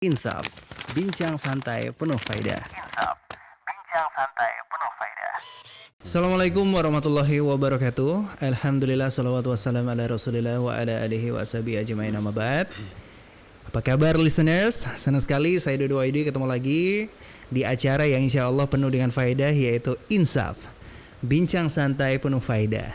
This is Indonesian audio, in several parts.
Insaf, bincang santai penuh faedah. Assalamualaikum warahmatullahi wabarakatuh. Alhamdulillah, salawatu wassalam ala rasulillah wa ala alihi wa ashabihi ajma'in, amma ba'd. Apa kabar listeners? Senang sekali saya Dodo Aidi ketemu lagi di acara yang insya Allah penuh dengan faedah, yaitu Insaf, bincang santai penuh faedah.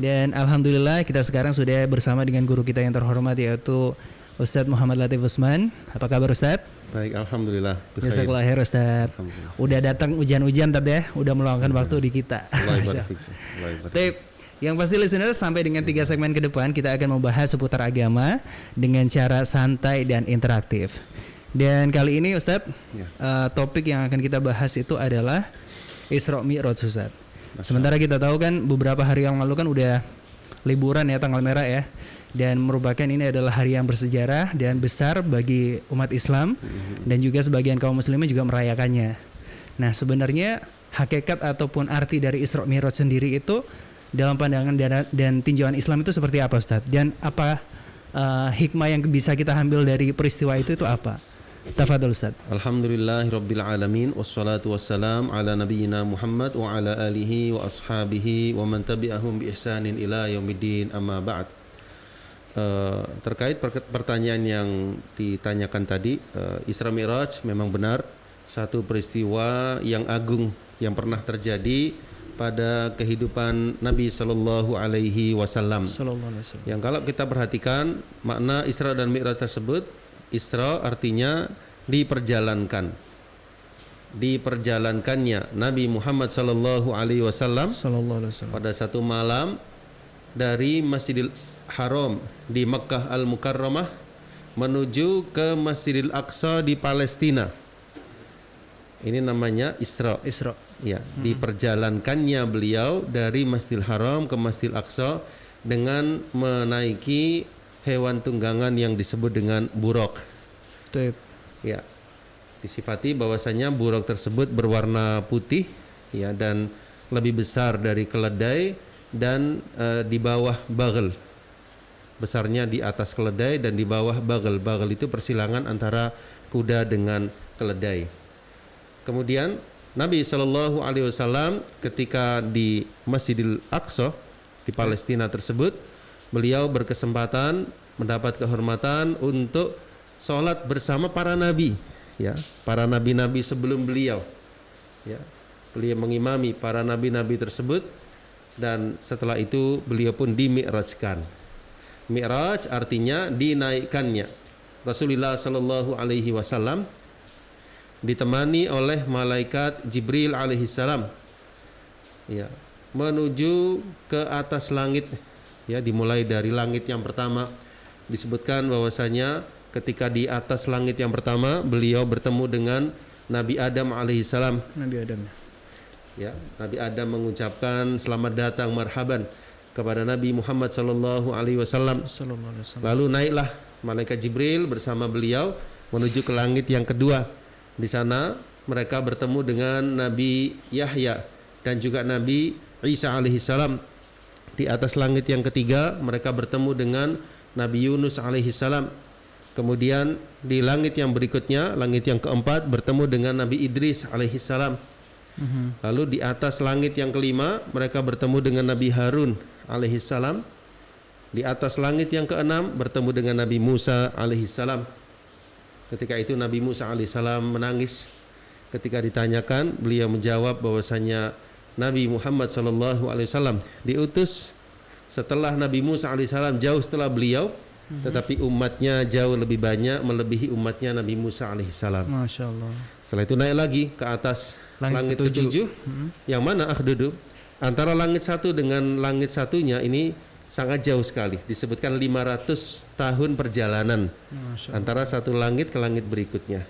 Dan Alhamdulillah kita sekarang sudah bersama dengan guru kita yang terhormat, yaitu Ustadz Muhammad Latif Usman. Apa kabar Ustadz? Baik, Alhamdulillah. Jazakallah khair Ustadz. Udah datang hujan-hujan tadi ya, udah meluangkan waktu di kita. Tip, yang pasti listeners, sampai dengan 3 segmen ke depan kita akan membahas seputar agama dengan cara santai dan interaktif. Dan kali ini Ustadz, topik yang akan kita bahas itu adalah Isra Mi'raj Ustadz. Sementara kita tahu kan beberapa hari yang lalu kan udah liburan ya, tanggal merah ya. Dan merupakan ini adalah hari yang bersejarah dan besar bagi umat Islam, dan juga sebagian kaum muslimin juga merayakannya. Nah, sebenarnya hakikat ataupun arti dari Isra Mi'raj sendiri itu dalam pandangan dan tinjauan Islam itu seperti apa Ustadz? Dan apa hikmah yang bisa kita ambil dari peristiwa itu apa? Tafadhol Ustadz. Alhamdulillahirabbil alamin, wassalatu wassalam ala nabiyyina Muhammad wa ala alihi wa ashabihi wa man tabi'ahum bi ihsanin ila yaumiddin, amma ba'd. Terkait pertanyaan yang ditanyakan tadi, Isra Mi'raj memang benar satu peristiwa yang agung yang pernah terjadi pada kehidupan Nabi Sallallahu Alaihi Wasallam. Yang kalau kita perhatikan makna Isra dan Mi'raj tersebut, Isra artinya diperjalankannya Nabi Muhammad Sallallahu Alaihi Wasallam pada satu malam dari Masjidil Haram di Makkah Al-Mukarramah menuju ke Masjidil Aqsa di Palestina. Ini namanya Isra. Ya, diperjalankannya beliau dari Masjidil Haram ke Masjidil Aqsa dengan menaiki hewan tunggangan yang disebut dengan buraq. Ya, disifati bahwasanya buraq tersebut berwarna putih ya, dan lebih besar dari keledai, dan di bawah baghl. Besarnya di atas keledai dan di bawah baghl. Baghl itu persilangan antara kuda dengan keledai. Kemudian Nabi Shallallahu Alaihi Wasallam ketika di Masjidil Aqsa di Palestina tersebut, beliau berkesempatan mendapat kehormatan untuk sholat bersama para nabi, ya, para nabi-nabi sebelum beliau. Ya, beliau mengimami para nabi-nabi tersebut, dan setelah itu beliau pun dimi'rajkan. Mi'raj artinya dinaikkannya. Rasulullah Sallallahu Alaihi Wasallam ditemani oleh malaikat Jibril alaihi salam, ya, menuju ke atas langit, ya, dimulai dari langit yang pertama. Disebutkan bahwasanya ketika di atas langit yang pertama beliau bertemu dengan Nabi Adam alaihi salam. Ya, Nabi Adam mengucapkan selamat datang, marhaban kepada Nabi Muhammad sallallahu alaihi wasallam. Lalu naiklah malaikat Jibril bersama beliau menuju ke langit yang kedua. Di sana mereka bertemu dengan Nabi Yahya dan juga Nabi Isa alaihi salam. Di atas langit yang ketiga mereka bertemu dengan Nabi Yunus alaihi salam. Kemudian di langit yang berikutnya, langit yang keempat, bertemu dengan Nabi Idris alaihi salam. Lalu di atas langit yang kelima mereka bertemu dengan Nabi Harun alaihi salam. Di atas langit yang keenam bertemu dengan Nabi Musa alaihi salam. Ketika itu Nabi Musa alaihi salam menangis ketika ditanyakan. Beliau menjawab bahwasanya Nabi Muhammad sallallahu alaihi wasallam diutus setelah Nabi Musa alaihi salam, jauh setelah beliau, tetapi umatnya jauh lebih banyak melebihi umatnya Nabi Musa alaihi salam. Masya Allah. Setelah itu naik lagi ke atas langit ketujuh, yang mana akhdudu antara langit satu dengan langit satunya ini sangat jauh sekali. Disebutkan 500 tahun perjalanan antara satu langit ke langit berikutnya.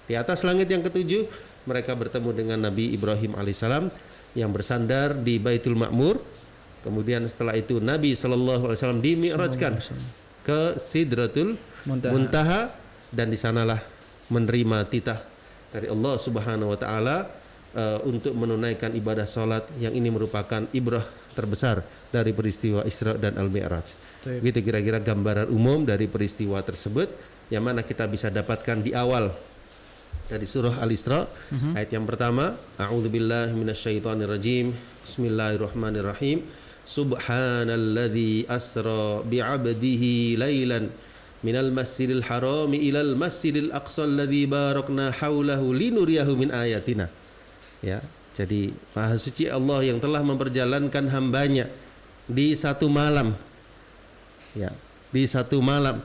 Di atas langit yang ketujuh mereka bertemu dengan Nabi Ibrahim alaihissalam yang bersandar di Baitul Ma'mur. Kemudian setelah itu Nabi SAW dimi'rajkan ke Sidratul Muntaha, dan di sanalah menerima titah dari Allah Subhanahu wa taala untuk menunaikan ibadah salat, yang ini merupakan ibrah terbesar dari peristiwa Isra dan Al-Mi'raj. Begitu kira-kira gambaran umum dari peristiwa tersebut. yang mana kita bisa dapatkan di awal dari surah Al-Isra. Ayat yang pertama, a'udzubillahi minasyaitonirrajim, bismillahirrahmanirrahim, subhanalladzi asra bi'abdihi lailan minal masjidil harami ilal masjidil aqsa alladzi barakna haulahu linuriyahu min ayatina. Ya, jadi Maha Suci Allah yang telah memperjalankan hambanya di satu malam, ya, di satu malam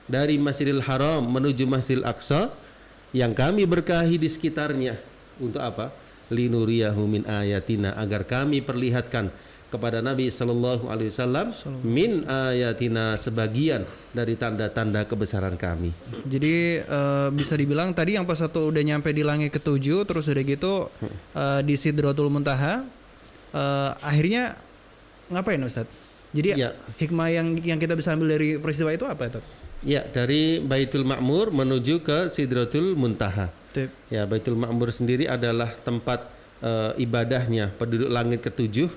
dari Masjidil Haram menuju Masjidil Aqsa yang kami berkahi di sekitarnya. Untuk apa? Linuriyahu min ayatina, agar kami perlihatkan kepada Nabi sallallahu alaihi wasallam min ayatina, sebagian dari tanda-tanda kebesaran kami. Jadi bisa dibilang tadi yang pas satu udah nyampe di langit ketujuh, terus udah gitu di Sidratul Muntaha, akhirnya ngapain Ustaz? Jadi ya, hikmah yang kita bisa ambil dari peristiwa itu apa Ustaz? Ya, dari Baitul Ma'mur menuju ke Sidratul Muntaha. Ya, Baitul Ma'mur sendiri adalah tempat ibadahnya penduduk langit ketujuh,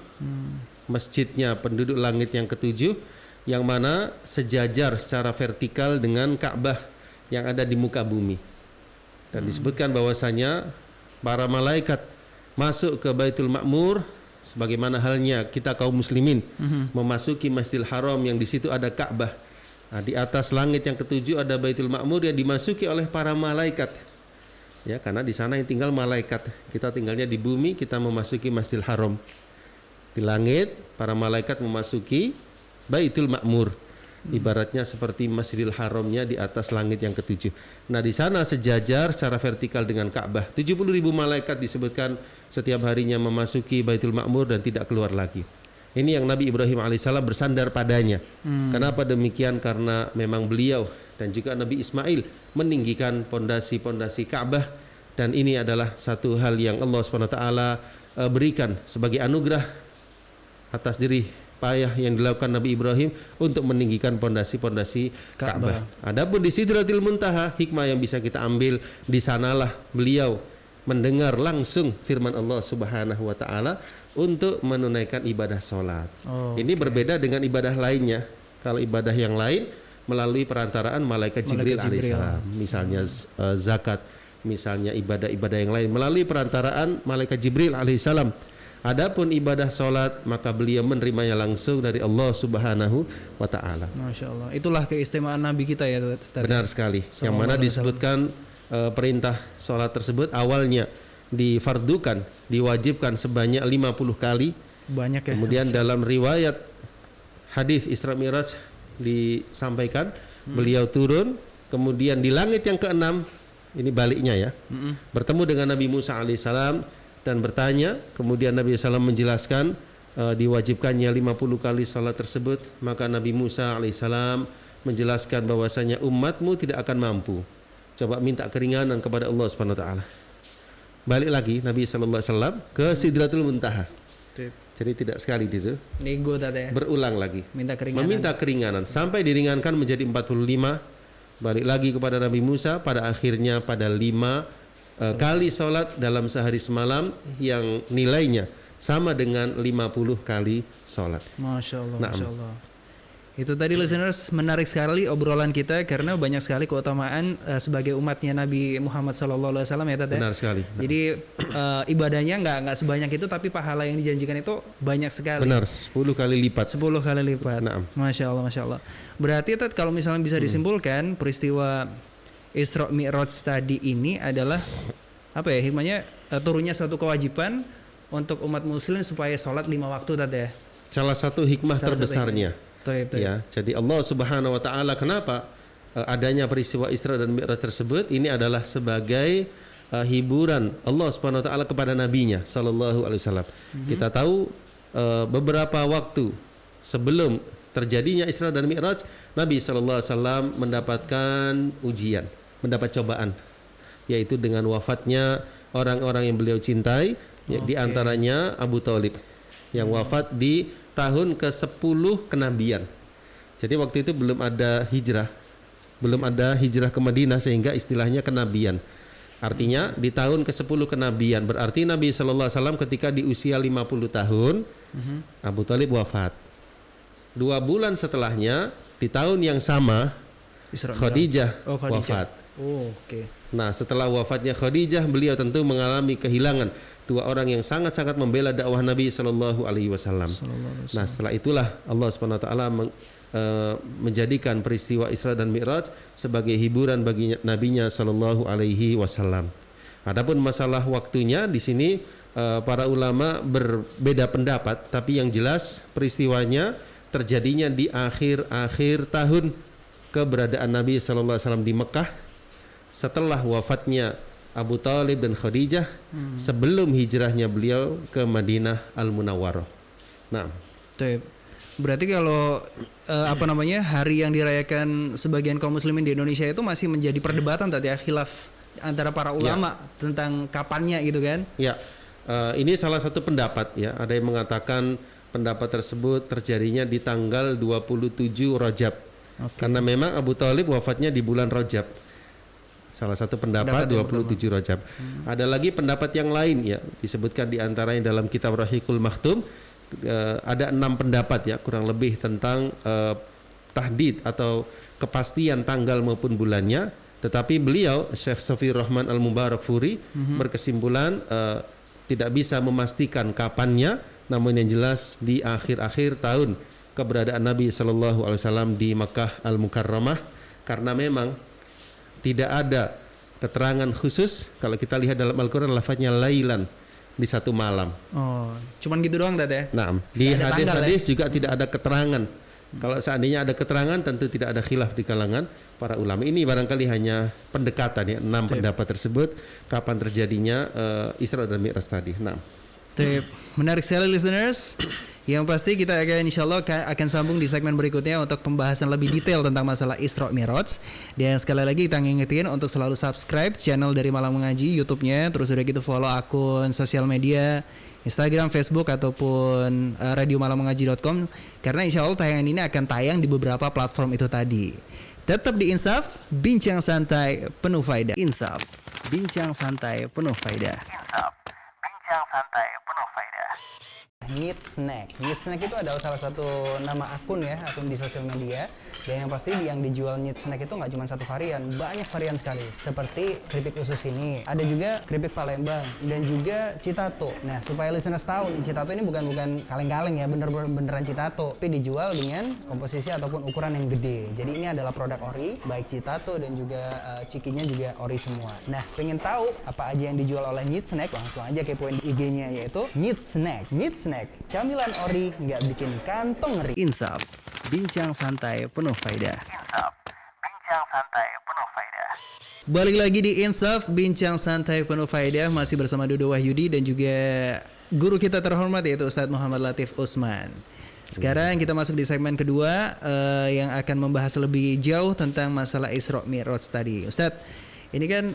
masjidnya penduduk langit yang ketujuh, yang mana sejajar secara vertikal dengan Ka'bah yang ada di muka bumi. Dan disebutkan bahwasanya para malaikat masuk ke Baitul Ma'mur sebagaimana halnya kita kaum muslimin memasuki Masjidil Haram yang di situ ada Ka'bah. Nah, di atas langit yang ketujuh ada Baitul Ma'mur yang dimasuki oleh para malaikat. Ya, karena di sana yang tinggal malaikat. Kita tinggalnya di bumi, kita memasuki Masjidil Haram. Di langit, para malaikat memasuki Baitul Ma'mur. Ibaratnya seperti Masjidil Haramnya di atas langit yang ketujuh. Nah, di sana sejajar secara vertikal dengan Ka'bah. 70.000 malaikat disebutkan setiap harinya memasuki Baitul Ma'mur dan tidak keluar lagi. Ini yang Nabi Ibrahim alaihissalam bersandar padanya. Kenapa demikian? Karena memang beliau dan juga Nabi Ismail meninggikan pondasi-pondasi Ka'bah, dan ini adalah satu hal yang Allah SWT berikan sebagai anugerah atas jerih payah yang dilakukan Nabi Ibrahim untuk meninggikan pondasi-pondasi Ka'bah. Adapun di Sidratul Muntaha, hikmah yang bisa kita ambil, di sanalah beliau mendengar langsung firman Allah Subhanahu wa taala untuk menunaikan ibadah sholat. Ini berbeda dengan ibadah lainnya. Kalau ibadah yang lain melalui perantaraan malaikat Jibril alaihissalam, misalnya zakat, misalnya ibadah-ibadah yang lain melalui perantaraan malaikat Jibril alaihissalam. Adapun ibadah sholat, maka beliau menerimanya langsung dari Allah Subhanahu wa taala. Masya Allah. Itulah keistimewaan Nabi kita ya. Benar sekali. Yang mana disebutkan perintah sholat tersebut awalnya difardukan, diwajibkan sebanyak 50 kali. Banyak ya. Kemudian dalam riwayat hadis Isra Mi'raj disampaikan beliau turun, kemudian di langit yang ke-6, ini baliknya ya, bertemu dengan Nabi Musa alaihissalam dan bertanya. Kemudian Nabi SAW menjelaskan diwajibkannya 50 kali salat tersebut. Maka Nabi Musa alaihissalam menjelaskan bahwasanya umatmu tidak akan mampu. Coba minta keringanan kepada Allah Subhanahu wa taala. Balik lagi Nabi SAW ke Sidratul Muntaha. Jadi tidak sekali itu. Nego tadi. Berulang lagi. Meminta keringanan sampai diringankan menjadi 45. Balik lagi kepada Nabi Musa, pada akhirnya pada 5 kali sholat dalam sehari semalam yang nilainya sama dengan 50 kali sholat. Masya Allah, Masya Allah. Itu tadi listeners, menarik sekali obrolan kita karena banyak sekali keutamaan sebagai umatnya Nabi Muhammad SAW ya Tata. Benar sekali. Jadi ibadahnya nggak sebanyak itu, tapi pahala yang dijanjikan itu banyak sekali. Benar, 10 kali lipat. 10 kali lipat. Nah. Masya Allah, Masya Allah. Berarti Tat, kalau misalnya bisa disimpulkan peristiwa Isra Mi'raj tadi ini adalah apa ya, hikmahnya turunnya suatu kewajiban untuk umat muslim supaya sholat 5 waktu Tat ya. Salah satu hikmah terbesarnya. Ya, jadi Allah Subhanahu wa taala kenapa adanya peristiwa Isra dan Mi'raj tersebut, ini adalah sebagai hiburan Allah Subhanahu wa taala kepada nabinya sallallahu alaihi wasallam. Kita tahu beberapa waktu sebelum terjadinya Isra dan Mi'raj, Nabi sallallahu alaihi wasallam mendapatkan ujian, mendapat cobaan, yaitu dengan wafatnya orang-orang yang beliau cintai, di antaranya Abu Thalib yang wafat di tahun ke-10 kenabian. Jadi waktu itu belum ada hijrah ke Madinah, sehingga istilahnya kenabian. Artinya di tahun ke-10 kenabian, berarti Nabi sallallahu alaihi wasallam ketika di usia 50 tahun, Abu Thalib wafat. 2 bulan setelahnya, di tahun yang sama, Khadijah wafat. Oke. Nah, setelah wafatnya Khadijah, beliau tentu mengalami kehilangan dua orang yang sangat-sangat membela dakwah Nabi Shallallahu Alaihi Wasallam. Nah, setelah itulah Allah Subhanahu Wa Taala menjadikan peristiwa Isra dan Mi'raj sebagai hiburan bagi nabinya Shallallahu Alaihi Wasallam. Adapun masalah waktunya di sini para ulama berbeda pendapat, tapi yang jelas peristiwanya terjadinya di akhir tahun keberadaan Nabi Sallallahu Alaihi Wasallam di Mekah setelah wafatnya Abu Thalib dan Khadijah sebelum hijrahnya beliau ke Madinah Al-Munawwarah. Nah, berarti kalau hari yang dirayakan sebagian kaum muslimin di Indonesia itu masih menjadi perdebatan tadi ya, khilaf antara para ulama tentang kapannya gitu kan? Ya. Ini salah satu pendapat ya. Ada yang mengatakan pendapat tersebut terjadinya di tanggal 27 Rajab. Karena memang Abu Thalib wafatnya di bulan Rajab. Salah satu pendapat 27 Rajab. Ada lagi pendapat yang lain ya, disebutkan di antaranya dalam kitab Rahiqul Makhtum. Ada 6 pendapat ya, kurang lebih tentang tahdid atau kepastian tanggal maupun bulannya. Tetapi beliau Syekh Safiyur Rahman Al-Mubarakfuri berkesimpulan tidak bisa memastikan kapannya, namun yang jelas di akhir-akhir tahun keberadaan Nabi Sallallahu Alaihi Wasallam di Makkah Al-Mukarramah, karena memang tidak ada keterangan khusus. Kalau kita lihat dalam Al-Quran lafadznya lailan, di satu malam. Oh, cuman gitu doang tadi ya? Nah, di hadis-hadis juga tidak ada keterangan. Kalau seandainya ada keterangan tentu tidak ada khilaf di kalangan para ulama. Ini barangkali hanya pendekatan ya, 6 pendapat tersebut kapan terjadinya Isra dan Mi'raj tadi. Nah, menarik sekali listeners. Yang pasti kita insyaallah akan sambung di segmen berikutnya untuk pembahasan lebih detail tentang masalah Isra Mi'raj. Dan sekali lagi kita ngingetin untuk selalu subscribe channel dari Malang Mengaji YouTube-nya, terus udah gitu follow akun sosial media Instagram, Facebook ataupun radiomalangmengaji.com, karena insya Allah tayangan ini akan tayang di beberapa platform itu tadi. Tetap di Insaf, bincang santai penuh faedah. Insaf, bincang santai penuh faedah. Insaf, bincang santai penuh faedah. Need Snack itu adalah salah satu nama akun di sosial media. Dan yang pasti yang dijual Need Snack itu nggak cuma satu varian, banyak varian sekali. Seperti keripik usus ini, ada juga keripik Palembang dan juga Citato. Nah, supaya listeners tahu nih, Citato ini bukan kaleng-kaleng ya, beneran Citato, tapi dijual dengan komposisi ataupun ukuran yang gede. Jadi ini adalah produk ori, baik Citato dan juga cikinya juga ori semua. Nah, pengen tahu apa aja yang dijual oleh Need Snack, langsung aja kepoin IG-nya, yaitu Need Snack. Need Snack, camilan ori nggak bikin kantong ngeri. Insaf, bincang santai penuh faedah. Insaf, bincang santai penuh faedah. Balik lagi di Insaf, bincang santai penuh faedah, masih bersama Dodo Wahyudi dan juga guru kita terhormat yaitu Ustadz Muhammad Latif Usman. Sekarang kita masuk di segmen kedua yang akan membahas lebih jauh tentang masalah Isra Mi'raj tadi. Ustadz, ini kan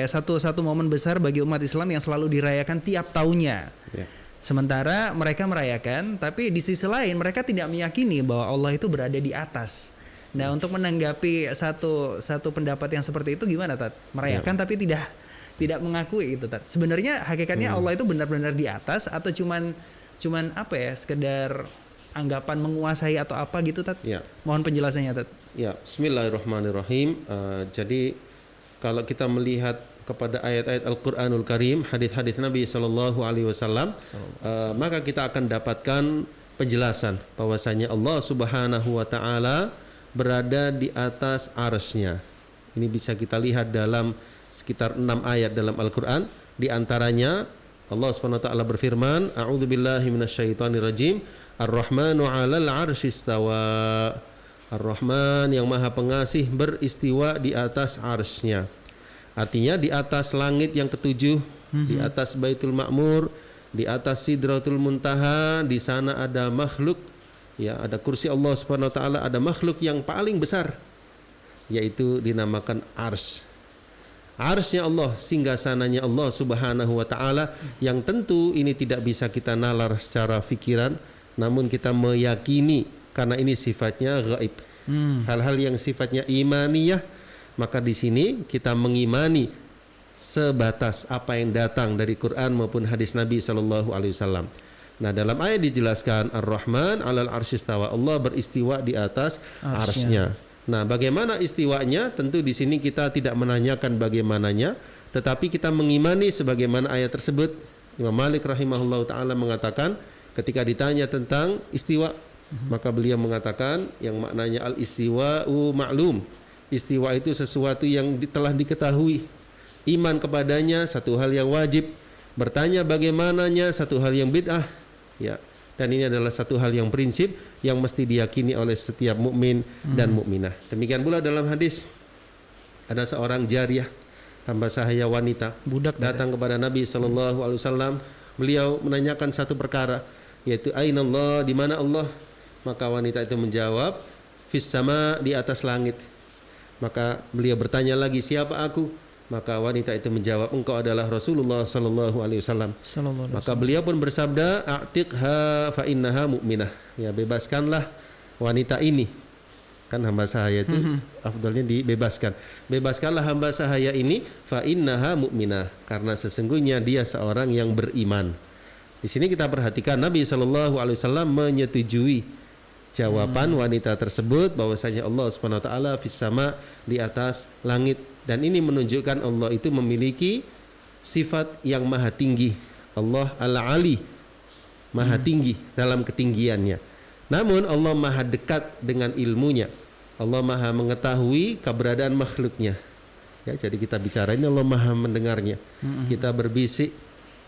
satu momen besar bagi umat Islam yang selalu dirayakan tiap tahunnya. Yeah. Sementara mereka merayakan, tapi di sisi lain mereka tidak meyakini bahwa Allah itu berada di atas. Nah, untuk menanggapi satu pendapat yang seperti itu gimana, Tat? Merayakan tapi tidak mengakui itu, Tat. Sebenarnya hakikatnya Allah itu benar-benar di atas atau cuman sekedar anggapan menguasai atau apa gitu, Tat? Ya. Mohon penjelasannya, Tat. Ya, bismillahirrahmanirrahim. Jadi kalau kita melihat kepada ayat-ayat Al-Qur'anul Karim, hadis-hadis Nabi sallallahu alaihi wasallam, maka kita akan dapatkan penjelasan bahwasanya Allah Subhanahu wa taala berada di atas arsy-Nya. Ini bisa kita lihat dalam sekitar 6 ayat dalam Al-Qur'an. Di antaranya Allah Subhanahu wa taala berfirman, a'udzubillahi minasyaitonirrajim, Ar-Rahmanu 'alal 'arsy istawa. Ar-Rahman yang Maha Pengasih beristiwa di atas arsy-Nya. Artinya di atas langit yang ketujuh, di atas Baitul Ma'mur, di atas Sidratul Muntaha, di sana ada makhluk, ya, ada kursi Allah Subhanahu wa taala, ada makhluk yang paling besar, yaitu dinamakan arsy. Arsy-Nya Allah, singgasananya Allah Subhanahu wa taala, yang tentu ini tidak bisa kita nalar secara fikiran, namun kita meyakini karena ini sifatnya gaib. Hal-hal yang sifatnya imaniyah, maka di sini kita mengimani sebatas apa yang datang dari Quran maupun hadis Nabi sallallahu alaihi wasallam. Nah, dalam ayat dijelaskan Ar-Rahman 'alal arsyistawa. Allah beristiwa di atas arsy-Nya. Nah, bagaimana istiwanya? Tentu di sini kita tidak menanyakan bagaimananya, tetapi kita mengimani sebagaimana ayat tersebut. Imam Malik rahimahullahu taala mengatakan ketika ditanya tentang istiwa, maka beliau mengatakan yang maknanya al-istiwa'u ma'lum. Istiwa itu sesuatu yang telah diketahui. Iman kepadanya satu hal yang wajib. Bertanya bagaimananya satu hal yang bid'ah. Ya, dan ini adalah satu hal yang prinsip yang mesti diyakini oleh setiap mukmin dan mukminah. Demikian pula dalam hadis ada seorang jariyah, hamba sahaya wanita, budak datang kepada Nabi sallallahu alaihi wasallam. Beliau menanyakan satu perkara, yaitu ainallah, di mana Allah? Maka wanita itu menjawab, fis sama, di atas langit. Maka beliau bertanya lagi, siapa aku? Maka wanita itu menjawab, engkau adalah Rasulullah sallallahu alaihi wasallam. Maka beliau pun bersabda, a'tiqha fa innaha mu'minah. Ya, bebaskanlah wanita ini. Kan hamba sahaya itu afdalnya dibebaskan. Bebaskanlah hamba sahaya ini fa innaha mu'minah, karena sesungguhnya dia seorang yang beriman. Di sini kita perhatikan Nabi sallallahu alaihi wasallam menyetujui jawaban wanita tersebut bahwasanya Allah Subhanahu wa taala fis sama, di atas langit. Dan ini menunjukkan Allah itu memiliki sifat yang maha tinggi. Allah Al-Ali, maha tinggi dalam ketinggiannya. Namun Allah maha dekat dengan ilmunya. Allah maha mengetahui keberadaan makhluknya. Ya, jadi kita bicara ini Allah maha mendengarnya. Kita berbisik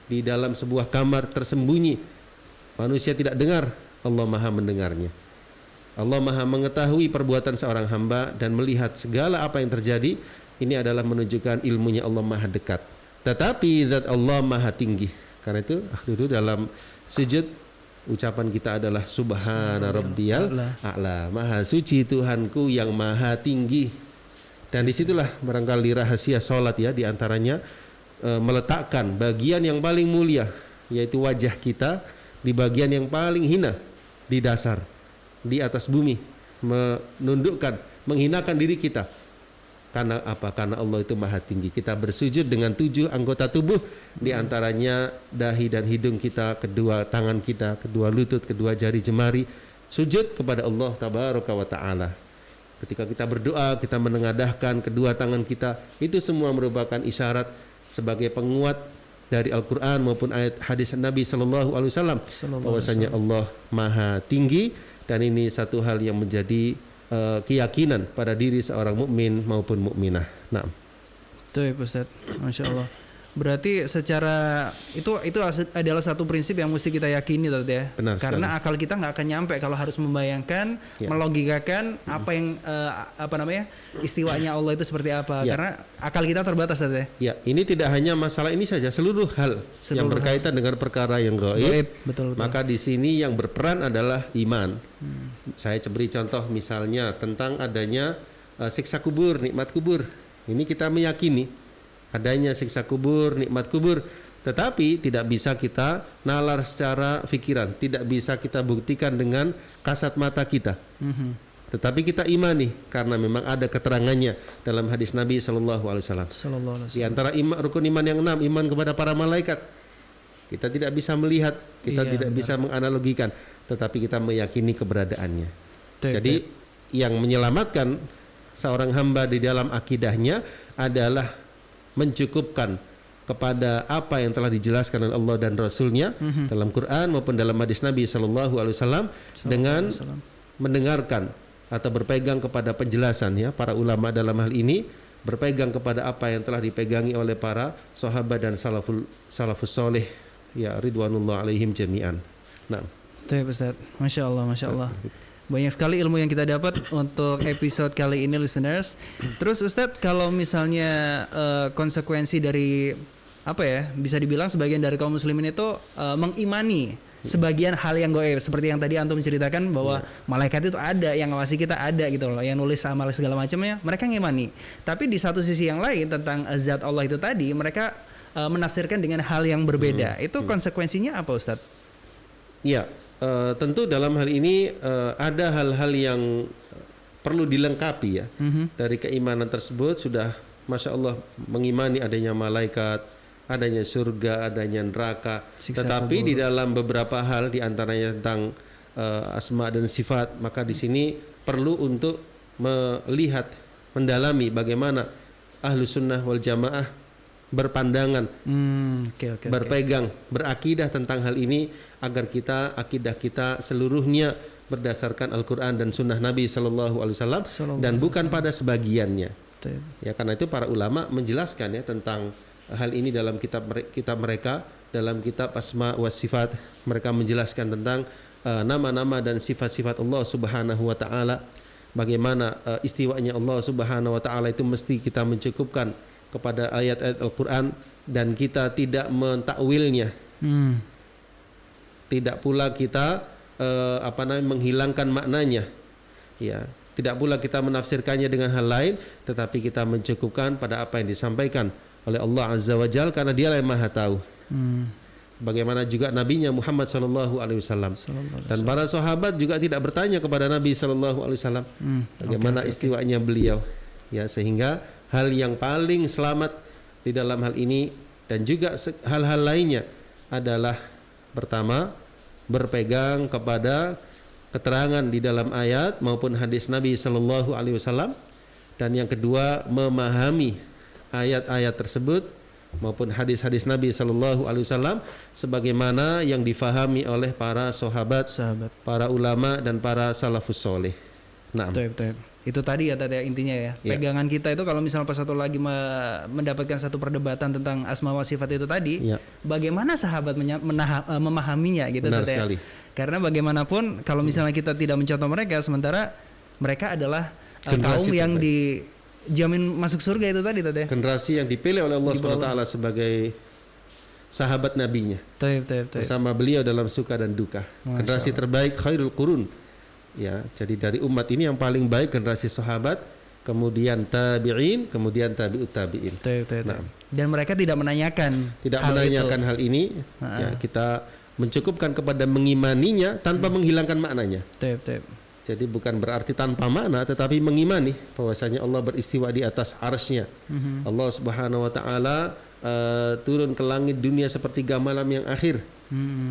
di dalam sebuah kamar tersembunyi, manusia tidak dengar, Allah maha mendengarnya. Allah maha mengetahui perbuatan seorang hamba dan melihat segala apa yang terjadi. Ini adalah menunjukkan ilmunya Allah maha dekat. Tetapi zat Allah maha tinggi. Karena itu dulu dalam sujud ucapan kita adalah subhana rabbiyal a'la. Maha suci Tuhanku yang maha tinggi. Dan disitulah barangkali rahasia sholat ya, diantaranya meletakkan bagian yang paling mulia, yaitu wajah kita, di bagian yang paling hina, di dasar, di atas bumi, menundukkan, menghinakan diri kita. Karena apa? Karena Allah itu maha tinggi. Kita bersujud dengan 7 anggota tubuh, di antaranya dahi dan hidung kita, kedua tangan kita, kedua lutut, kedua jari jemari, sujud kepada Allah tabaraka wa ta'ala. Ketika kita berdoa, kita menengadahkan kedua tangan kita, itu semua merupakan isyarat sebagai penguat dari Al-Quran maupun ayat hadis Nabi sallallahu alaihi wasallam bahwasanya Allah maha tinggi. Dan ini satu hal yang menjadi keyakinan pada diri seorang mukmin maupun mukminah. Nah, itu ya Ustaz, Masya Allah. Berarti secara itu adalah satu prinsip yang mesti kita yakini tadi ya. Benar karena sekali. akal kita nggak akan nyampe kalau harus membayangkan, melogikakan apa yang istiwanya Allah itu seperti apa. Karena akal kita terbatas tadi ya. Ya, ini tidak hanya masalah ini saja, seluruh hal yang berkaitan dengan perkara yang gaib. Betul. Maka di sini yang berperan adalah iman. Saya beri contoh misalnya tentang adanya siksa kubur, nikmat kubur. Ini kita meyakini adanya siksa kubur, nikmat kubur, tetapi tidak bisa kita nalar secara pikiran, tidak bisa kita buktikan dengan kasat mata kita. Tetapi kita imani karena memang ada keterangannya dalam hadis Nabi sallallahu alaihi wasallam. Di antara rukun iman yang 6, iman kepada para malaikat. Kita tidak bisa melihat, kita tidak bisa menganalogikan, tetapi kita meyakini keberadaannya. Jadi yang menyelamatkan seorang hamba di dalam akidahnya adalah mencukupkan kepada apa yang telah dijelaskan oleh Allah dan Rasul-Nya dalam Quran maupun dalam hadis Nabi sallallahu alaihi wasallam, dengan mendengarkan atau berpegang kepada penjelasan ya para ulama dalam hal ini, berpegang kepada apa yang telah dipegangi oleh para sahabat dan salafus soleh ya ridwanullah alaihim jami'an. Nah, itu Ustaz. Masya Allah, Masya Allah. Banyak sekali ilmu yang kita dapat untuk episode kali ini listeners. Terus Ustadz, kalau misalnya konsekuensi dari bisa dibilang sebagian dari kaum muslimin itu mengimani sebagian hal yang gaib, seperti yang tadi antum menceritakan bahwa malaikat itu ada, yang ngawasi kita ada gitu loh, yang nulis amal segala macamnya, mereka ngimani. Tapi di satu sisi yang lain tentang zat Allah itu tadi, mereka menafsirkan dengan hal yang berbeda. Itu konsekuensinya apa Ustadz? Ya. Tentu dalam hal ini ada hal-hal yang perlu dilengkapi ya. Dari keimanan tersebut sudah Masya Allah mengimani adanya malaikat, adanya surga, adanya neraka. Siksa Tetapi di kubur. dalam beberapa hal, di antaranya tentang asma dan sifat, maka di sini perlu untuk melihat, mendalami bagaimana ahlu sunnah wal jamaah berpandangan, berpegang, berakidah tentang hal ini, agar kita akidah kita seluruhnya berdasarkan Al-Quran dan Sunnah Nabi Sallallahu Alaihi Wasallam dan bukan pada sebagiannya. Ya, karena itu para ulama menjelaskan ya tentang hal ini dalam kitab mereka, dalam kitab Asma wa Sifat. Mereka menjelaskan tentang nama-nama dan sifat-sifat Allah Subhanahu wa taala. Bagaimana istiwanya Allah Subhanahu wa taala itu mesti kita mencukupkan kepada ayat-ayat Al-Qur'an dan kita tidak mentakwilnya. Tidak pula kita menghilangkan maknanya. Ya, tidak pula kita menafsirkannya dengan hal lain, tetapi kita mencukupkan pada apa yang disampaikan oleh Allah Azza wa Jalla, karena Dialah yang Maha tahu. Bagaimana juga nabinya Muhammad sallallahu alaihi wasallam. Dan para sahabat juga tidak bertanya kepada Nabi sallallahu alaihi wasallam bagaimana istiwanya beliau. Ya, sehingga hal yang paling selamat di dalam hal ini dan juga hal-hal lainnya adalah pertama, berpegang kepada keterangan di dalam ayat maupun hadis Nabi sallallahu alaihi wasallam, dan yang kedua memahami ayat-ayat tersebut maupun hadis-hadis Nabi sallallahu alaihi wasallam sebagaimana yang difahami oleh para sahabat, para ulama dan para salafus soleh. Naam. Betul. Itu tadi ya intinya ya. Pegangan kita itu kalau misalnya pas satu lagi mendapatkan satu perdebatan tentang asma wa sifat itu tadi, bagaimana sahabat memahaminya gitu. Benar sekali. Karena bagaimanapun kalau misalnya kita tidak mencontoh mereka, sementara mereka adalah kaum yang dijamin masuk surga itu tadi. Generasi yang dipilih oleh Allah SWT sebagai sahabat nabinya. Bersama beliau dalam suka dan duka. Generasi terbaik, khairul qurun. Ya, jadi dari umat ini yang paling baik generasi sahabat, kemudian tabi'in, kemudian tabi'ut tabi'in. Nah, dan mereka tidak menanyakan hal ini. Ya, kita mencukupkan kepada mengimaninya tanpa menghilangkan maknanya. Jadi bukan berarti tanpa makna, tetapi mengimani bahwasanya Allah beristiwa di atas arsy-Nya. Allah Subhanahu wa taala turun ke langit dunia sepertiga malam yang akhir.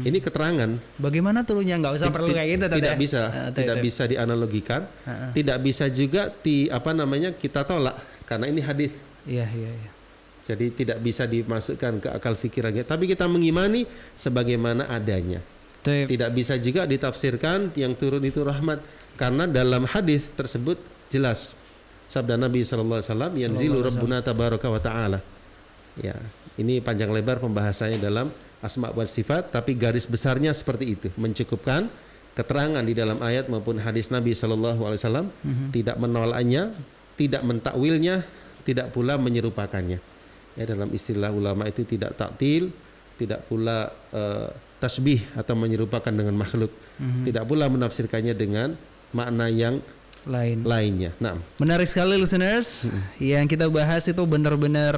Ini keterangan. Bagaimana turunnya? Nggak usah perlu kayak gitu. Tidak bisa dianalogikan. Tidak bisa juga kita tolak karena ini hadis. Iya. Jadi tidak bisa dimasukkan ke akal fikirannya. Tapi kita mengimani sebagaimana adanya. Tidak bisa juga ditafsirkan yang turun itu rahmat, karena dalam hadis tersebut jelas sabda Nabi sallallahu alaihi wasallam, yanzilu rabbuna tabaraka wa taala. Ya, ini panjang lebar pembahasannya dalam asma wa sifat, tapi garis besarnya seperti itu, mencukupkan keterangan di dalam ayat maupun hadis Nabi sallallahu alaihi wasallam, tidak menolaknya, tidak mentakwilnya, tidak pula menyerupakannya. Ya, dalam istilah ulama itu tidak taktil, tidak pula tasbih atau menyerupakan dengan makhluk, tidak pula menafsirkannya dengan makna yang lainnya. Nah, menarik sekali listeners. Yang kita bahas itu benar-benar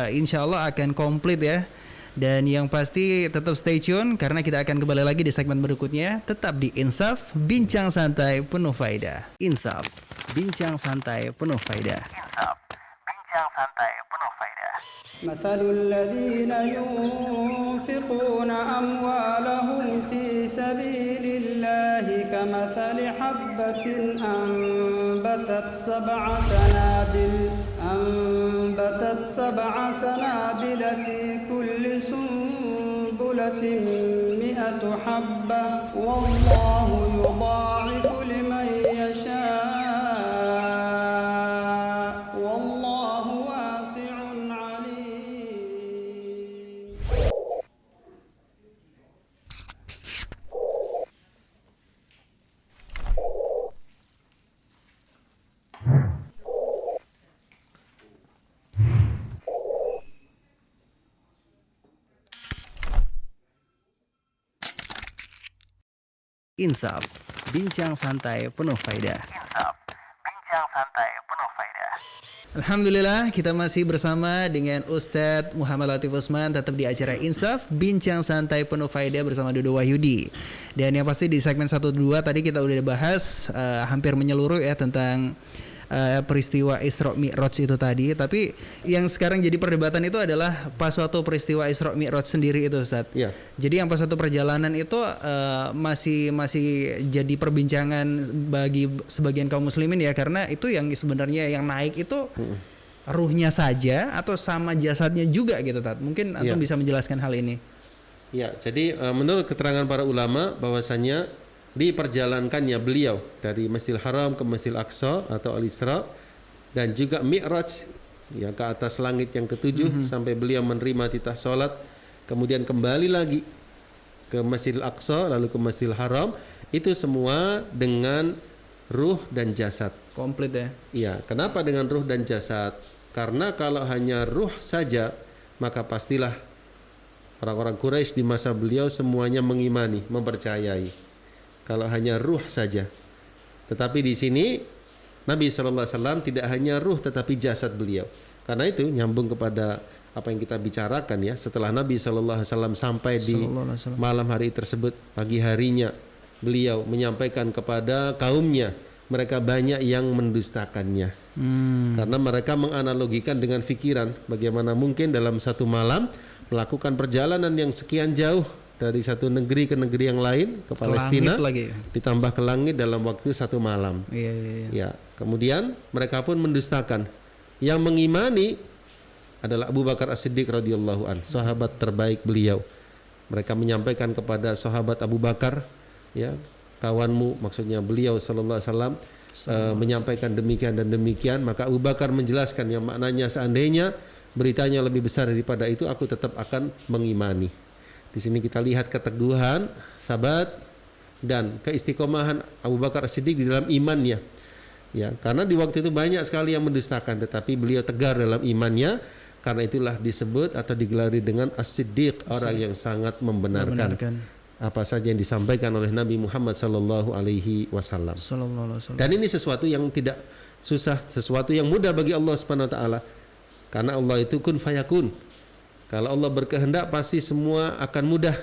insya Allah akan komplit ya. Dan yang pasti tetap stay tune karena kita akan kembali lagi di segmen berikutnya. Tetap di Insaf, bincang santai penuh faedah. Insaf, bincang santai penuh faedah. Insaf, bincang santai penuh faedah. مثل الذين ينفقون أموالهم في سبيل الله كمثل حبة أنبتت سبع سنابل في كل سنبلة 100 حبة والله يضاعف لمن يشاء والله واسع عليم. Insaf, bincang santai penuh faedah. Insaf, bincang santai penuh faedah. Alhamdulillah kita masih bersama dengan Ustadz Muhammad Latif Usman, tetap di acara Insaf, bincang santai penuh faedah bersama Dodo Wahyudi. Dan yang pasti di segmen 1-2 tadi kita udah bahas hampir menyeluruh ya tentang peristiwa Isra Mi'raj itu tadi, tapi yang sekarang jadi perdebatan itu adalah pas waktu peristiwa Isra Mi'raj sendiri itu, Ustaz. Ya. Jadi yang pas satu perjalanan itu masih jadi perbincangan bagi sebagian kaum muslimin ya, karena itu yang sebenarnya yang naik itu ruhnya saja atau sama jasadnya juga gitu, Tat. Mungkin antum bisa menjelaskan hal ini. Ya, jadi menurut keterangan para ulama bahwasanya diperjalankannya beliau dari Masjidil Haram ke Masjidil Aqsa atau Al-Isra dan juga Mi'raj ya ke atas langit yang ketujuh sampai beliau menerima titah salat, kemudian kembali lagi ke Masjidil Aqsa lalu ke Masjidil Haram, itu semua dengan ruh dan jasad. Komplit ya. Iya, kenapa dengan ruh dan jasad? Karena kalau hanya ruh saja maka pastilah orang-orang Quraisy di masa beliau semuanya mengimani, mempercayai. Kalau hanya ruh saja. Tetapi di sini Nabi SAW tidak hanya ruh tetapi jasad beliau. Karena itu nyambung kepada apa yang kita bicarakan ya. Setelah Nabi SAW sampai di malam hari tersebut, pagi harinya beliau menyampaikan kepada kaumnya, mereka banyak yang mendustakannya. Karena mereka menganalogikan dengan fikiran, bagaimana mungkin dalam satu malam melakukan perjalanan yang sekian jauh dari satu negeri ke negeri yang lain, ke Palestina, lagi. Ditambah ke langit dalam waktu satu malam. Iya. Ya, kemudian mereka pun mendustakan. Yang mengimani adalah Abu Bakar As-Siddiq radhiyallahu an, sahabat terbaik beliau. Mereka menyampaikan kepada sahabat Abu Bakar, ya, kawanmu, maksudnya beliau sallallahu alaihi wasallam menyampaikan demikian dan demikian, maka Abu Bakar menjelaskan yang maknanya seandainya beritanya lebih besar daripada itu, aku tetap akan mengimani. Di sini kita lihat keteguhan, sabat dan keistiqomahan Abu Bakar As-Siddiq di dalam imannya. Ya, karena di waktu itu banyak sekali yang mendustakan, tetapi beliau tegar dalam imannya. Karena itulah disebut atau digelari dengan As-Siddiq, orang yang sangat membenarkan apa saja yang disampaikan oleh Nabi Muhammad sallallahu alaihi wasallam. Dan ini sesuatu yang tidak susah, sesuatu yang mudah bagi Allah Subhanahu wa taala. Karena Allah itu kun fayakun. Kalau Allah berkehendak pasti semua akan mudah,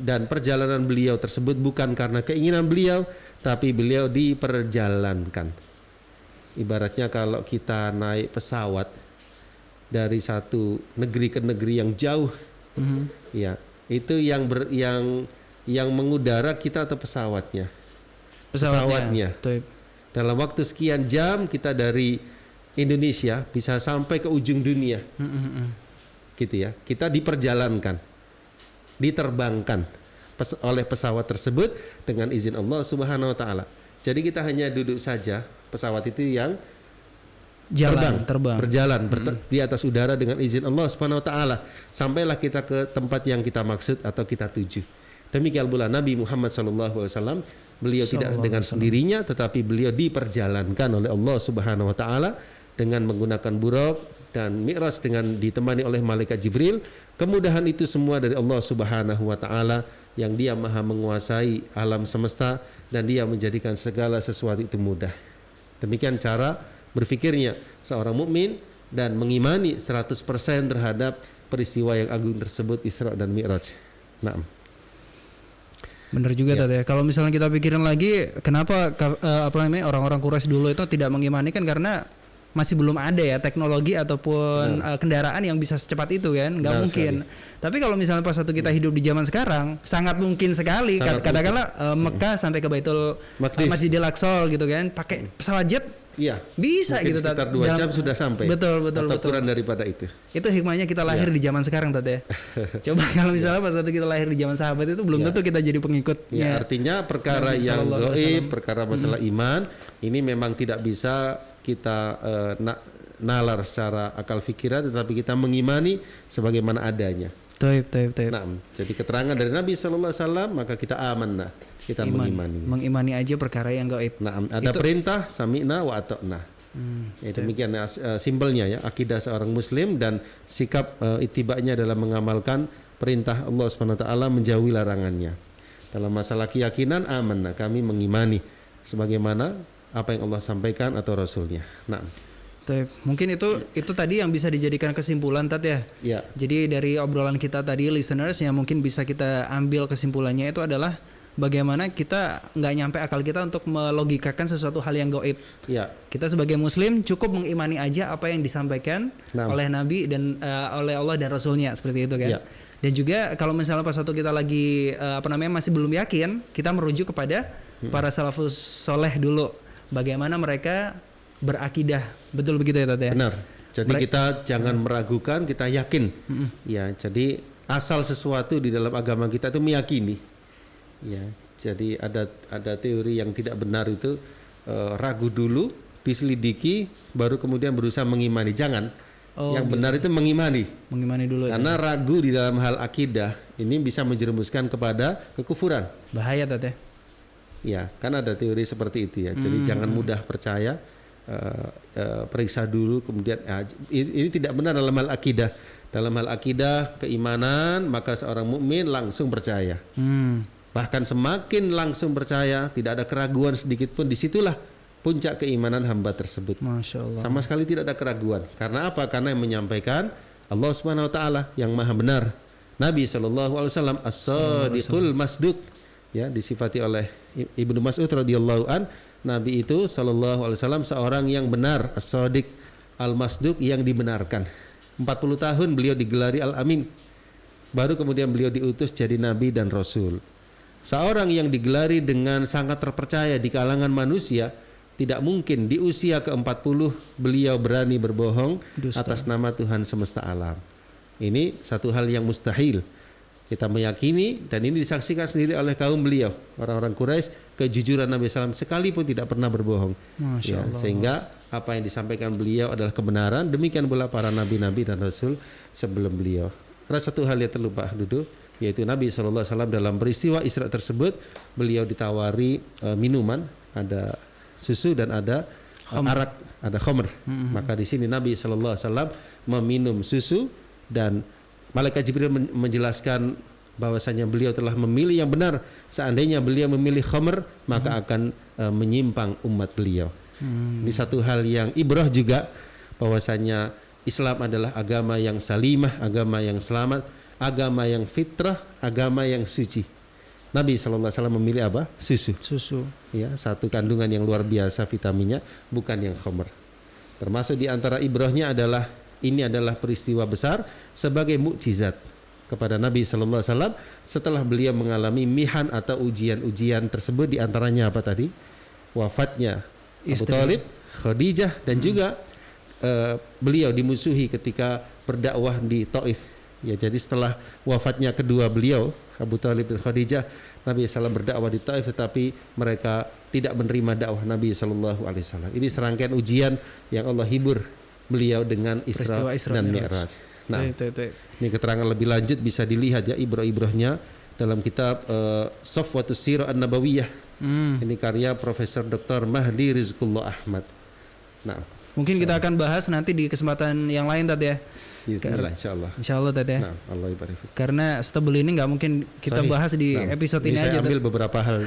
dan perjalanan beliau tersebut bukan karena keinginan beliau, tapi beliau diperjalankan. Ibaratnya kalau kita naik pesawat dari satu negeri ke negeri yang jauh, ya itu yang mengudara kita atau pesawatnya. Pesawatnya. Dalam waktu sekian jam kita dari Indonesia bisa sampai ke ujung dunia. Gitu ya, kita diperjalankan, diterbangkan oleh pesawat tersebut dengan izin Allah Subhanahu wa taala. Jadi kita hanya duduk saja, pesawat itu yang terbang. Berjalan di atas udara dengan izin Allah Subhanahu wa taala, sampailah kita ke tempat yang kita maksud atau kita tuju. Demikian pula Nabi Muhammad SAW, beliau tidak dengan sendirinya, tetapi beliau diperjalankan oleh Allah Subhanahu wa taala dengan menggunakan buraq, dan Mi'raj dengan ditemani oleh malaikat Jibril. Kemudahan itu semua dari Allah Subhanahu wa taala yang Dia Maha menguasai alam semesta dan Dia menjadikan segala sesuatu itu mudah. Demikian cara berfikirnya seorang mukmin dan mengimani 100% terhadap peristiwa yang agung tersebut, Isra dan Mi'raj. Naam. Benar juga tadi ya. Kalau misalnya kita pikirin lagi, kenapa orang-orang Quraisy dulu itu tidak mengimani, kan karena masih belum ada ya teknologi ataupun kendaraan yang bisa secepat itu kan, nggak mungkin. Tapi kalau misalnya pas satu kita hidup di zaman sekarang, sangat mungkin sekali. Katakanlah Mekah sampai ke Baitul Masjidil Aqsa gitu kan, pakai pesawat jet. Iya. Bisa mungkin gitu, sekitar 2 jam sudah sampai. Betul. Kurang daripada itu. Itu hikmahnya kita lahir di zaman sekarang, Tante. Coba kalau misalnya pas waktu kita lahir di zaman sahabat itu belum tentu kita jadi pengikutnya. Ya, artinya perkara yang gaib, perkara masalah iman, ini memang tidak bisa kita nalar secara akal fikiran, tetapi kita mengimani sebagaimana adanya. Taib. Nah, jadi keterangan dari Nabi sallallahu alaihi wasallam, maka kita amanah. Kita mengimani aja perkara yang gaib. Nah, ada perintah sami'na wa ata'na. Demikian simpelnya ya akidah seorang muslim dan sikap itibanya dalam mengamalkan perintah Allah Subhanahu wa taala, menjauhi larangannya. Dalam masalah keyakinan, amanah, kami mengimani sebagaimana apa yang Allah sampaikan atau Rasulnya. Nah, mungkin itu tadi yang bisa dijadikan kesimpulan, Tat ya. Ya. Jadi dari obrolan kita tadi, listeners, yang mungkin bisa kita ambil kesimpulannya itu adalah bagaimana kita nggak nyampe akal kita untuk melogikakan sesuatu hal yang gaib. Ya. Kita sebagai muslim cukup mengimani aja apa yang disampaikan oleh Nabi dan oleh Allah dan Rasulnya, seperti itu kan. Ya. Dan juga kalau misalnya pas waktu kita lagi masih belum yakin, kita merujuk kepada para salafus soleh dulu, bagaimana mereka berakidah. Betul begitu ya Tat ya? Benar. Jadi kita jangan meragukan, kita yakin. Ya, jadi asal sesuatu di dalam agama kita itu meyakini. Ya, jadi ada teori yang tidak benar itu ragu dulu, diselidiki, baru kemudian berusaha mengimani. Jangan. Yang benar itu mengimani. Mengimani dulu. Karena ragu di dalam hal akidah ini bisa menjerumuskan kepada kekufuran. Bahaya Tat ya? Ya, kan ada teori seperti itu ya. Jadi jangan mudah percaya. Periksa dulu kemudian ini tidak benar dalam hal akidah. Dalam hal akidah keimanan, maka seorang mukmin langsung percaya. Bahkan semakin langsung percaya, tidak ada keraguan sedikit pun, disitulah puncak keimanan hamba tersebut. Masya Allah. Sama sekali tidak ada keraguan. Karena apa? Karena yang menyampaikan Allah Subhanahu Wa Taala yang maha benar. Nabi SAW as-sadiqul masduq, ya, disifati oleh Ibnu Mas'ud radhiyallahu an. Nabi itu sallallahu alaihi wasallam seorang yang benar, as-sadiq al-masduq, yang dibenarkan. 40 tahun beliau digelari al-amin. Baru kemudian beliau diutus jadi nabi dan rasul. Seorang yang digelari dengan sangat terpercaya di kalangan manusia, tidak mungkin di usia ke-40 beliau berani berbohong atas nama Tuhan semesta alam. Ini satu hal yang mustahil. Kita meyakini, dan ini disaksikan sendiri oleh kaum beliau, orang-orang Quraisy, kejujuran Nabi SAW sekalipun tidak pernah berbohong. Ya, sehingga apa yang disampaikan beliau adalah kebenaran. Demikian pula para nabi-nabi dan rasul sebelum beliau. Karena satu hal yang terlupa Dudu, yaitu Nabi SAW dalam peristiwa Isra tersebut, beliau ditawari minuman, ada susu dan ada arak, ada khamr. Maka di sini Nabi SAW meminum susu, dan Malaikat Jibril menjelaskan bahwasanya beliau telah memilih yang benar. Seandainya beliau memilih khamr, maka akan menyimpang umat beliau. Ini satu hal yang ibrah juga, bahwasanya Islam adalah agama yang salimah, agama yang selamat, agama yang fitrah, agama yang suci. Nabi SAW memilih apa? Susu. Ya, satu kandungan yang luar biasa vitaminnya, bukan yang khamr. Termasuk di antara ibrahnya adalah ini adalah peristiwa besar sebagai mukjizat kepada Nabi sallallahu alaihi wasallam setelah beliau mengalami mihan atau ujian-ujian tersebut, di antaranya apa tadi? Wafatnya Abu Thalib, Khadijah, dan juga beliau dimusuhi ketika berdakwah di Taif. Ya, jadi setelah wafatnya kedua beliau, Abu Thalib dan Khadijah, Nabi SAW berdakwah di Taif, tetapi mereka tidak menerima dakwah Nabi sallallahu alaihi wasallam. Ini serangkaian ujian yang Allah hibur beliau dengan Isra dan Mi'raj. Nah, ini keterangan lebih lanjut bisa dilihat ya ibrah-ibrahnya dalam kitab Safwatus Sirah An-Nabawiyah. Ini karya Profesor Dr. Mahdi Rizqullah Ahmad. Nah, mungkin kita akan bahas nanti di kesempatan yang lain Tat ya. Insyaallah. Insyaallah Tat ya. Nah, Allah ibarik. Karena stable ini nggak mungkin kita bahas di episode ini aja. Saya ambil beberapa hal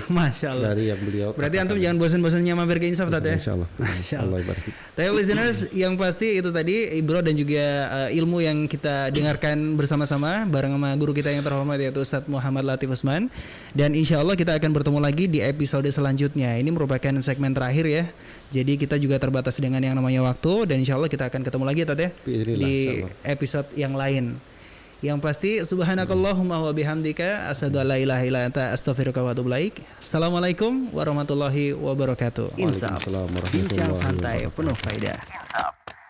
dari yang beliau. Berarti antum jangan bosan-bosannya mampir ke Insaf Tat ya. Insyaallah. Allah ibarik. Tapi listeners, yang pasti itu tadi ibro dan juga ilmu yang kita dengarkan bersama-sama bareng sama guru kita yang terhormat, yaitu Ustadz Muhammad Latif Usman. Dan insyaallah kita akan bertemu lagi di episode selanjutnya. Ini merupakan segmen terakhir ya. Jadi kita juga terbatas dengan yang namanya waktu, dan insya Allah kita akan ketemu lagi Tat ya di episode yang lain. Yang pasti subhanakallahumma wa bihamdika asyhadu an la ilaha illa anta astaghfiruka wa atubu ilaik. Assalamualaikum warahmatullahi wabarakatuh. Waalaikumsalam warahmatullahi wabarakatuh. Bincang santai penuh faedah.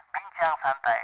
Bincang santai.